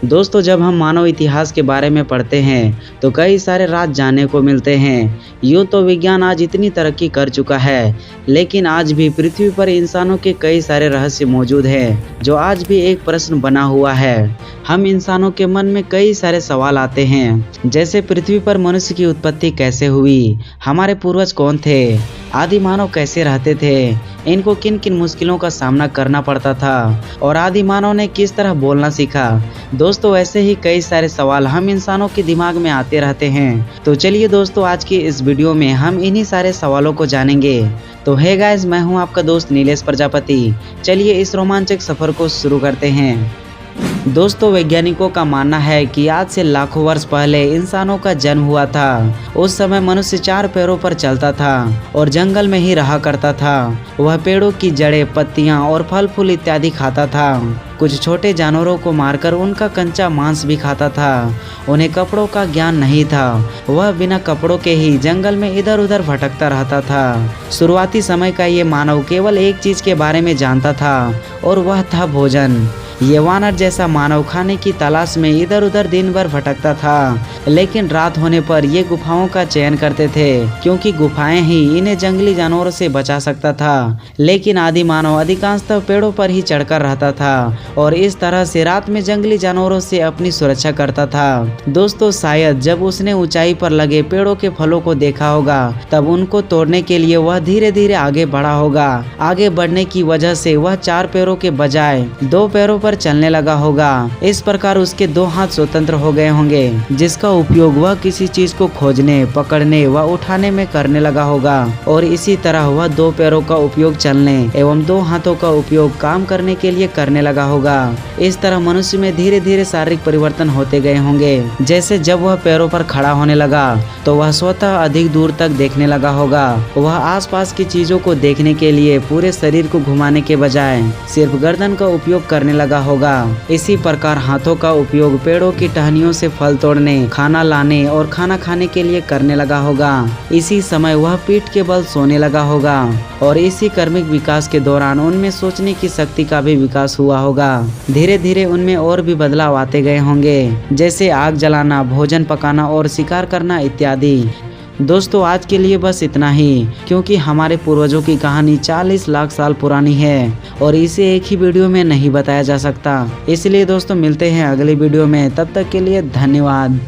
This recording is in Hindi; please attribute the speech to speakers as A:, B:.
A: दोस्तों, जब हम मानव इतिहास के बारे में पढ़ते हैं तो कई सारे राज जानने को मिलते हैं। यूँ तो विज्ञान आज इतनी तरक्की कर चुका है, लेकिन आज भी पृथ्वी पर इंसानों के कई सारे रहस्य मौजूद हैं जो आज भी एक प्रश्न बना हुआ है। हम इंसानों के मन में कई सारे सवाल आते हैं, जैसे पृथ्वी पर मनुष्य की उत्पत्ति कैसे हुई, हमारे पूर्वज कौन थे, आदि मानव कैसे रहते थे, इनको किन किन मुश्किलों का सामना करना पड़ता था और आदि मानव ने किस तरह बोलना सीखा। दोस्तों, ऐसे ही कई सारे सवाल हम इंसानों के दिमाग में आते रहते हैं। तो चलिए दोस्तों, आज की इस वीडियो में हम इन्हीं सारे सवालों को जानेंगे। तो हे गाइस, मैं हूं आपका दोस्त नीलेश प्रजापति। चलिए इस रोमांचक सफर को शुरू करते हैं। दोस्तों, वैज्ञानिकों का मानना है कि आज से लाखों वर्ष पहले इंसानों का जन्म हुआ था। उस समय मनुष्य 4 पैरों पर चलता था और जंगल में ही रहा करता था। वह पेड़ों की जड़ें, पत्तियां और फल फूल इत्यादि खाता था। कुछ छोटे जानवरों को मारकर उनका कच्चा मांस भी खाता था। उन्हें कपड़ों का ज्ञान नहीं था। वह बिना कपड़ों के ही जंगल में इधर उधर भटकता रहता था। शुरुआती समय का ये मानव केवल एक चीज के बारे में जानता था और वह था भोजन। ये वानर जैसा मानव खाने की तलाश में इधर उधर दिन भर भटकता था, लेकिन रात होने पर ये गुफाओं का चयन करते थे, क्योंकि गुफाएं ही इन्हें जंगली जानवरों से बचा सकता था। लेकिन आदि मानव अधिकांशतः पेड़ों पर ही चढ़कर रहता था और इस तरह से रात में जंगली जानवरों से अपनी सुरक्षा करता था। दोस्तों, शायद जब उसने ऊंचाई पर लगे पेड़ों के फलों को देखा होगा, तब उनको तोड़ने के लिए वह धीरे धीरे आगे बढ़ा होगा। आगे बढ़ने की वजह से वह 4 पैरों के बजाय 2 पैरों पर चलने लगा होगा। इस प्रकार उसके 2 हाथ स्वतंत्र हो गए होंगे, जिसका उपयोग वह किसी चीज को खोजने, पकड़ने व उठाने में करने लगा होगा। और इसी तरह वह 2 पैरों का उपयोग चलने एवं 2 हाथों का उपयोग काम करने के लिए करने लगा होगा। इस तरह मनुष्य में धीरे धीरे शारीरिक परिवर्तन होते गए होंगे। जैसे जब वह पैरों पर खड़ा होने लगा तो वह स्वतः अधिक दूर तक देखने लगा होगा। वह आसपास की चीजों को देखने के लिए पूरे शरीर को घुमाने के बजाय सिर्फ गर्दन का उपयोग करने लगा होगा। इसी प्रकार हाथों का उपयोग पेड़ों की टहनियों से फल तोड़ने, खाना लाने और खाना खाने के लिए करने लगा होगा। इसी समय वह पीठ के बल सोने लगा होगा और इसी कर्मिक विकास के दौरान उनमें सोचने की शक्ति का भी विकास हुआ होगा। धीरे धीरे उनमें और भी बदलाव आते गए होंगे, जैसे आग जलाना, भोजन पकाना और शिकार करना इत्यादि। दोस्तों, आज के लिए बस इतना ही, क्योंकि हमारे पूर्वजों की कहानी 40 लाख साल पुरानी है और इसे एक ही वीडियो में नहीं बताया जा सकता। इसलिए दोस्तों, मिलते हैं अगली वीडियो में। तब तक के लिए धन्यवाद।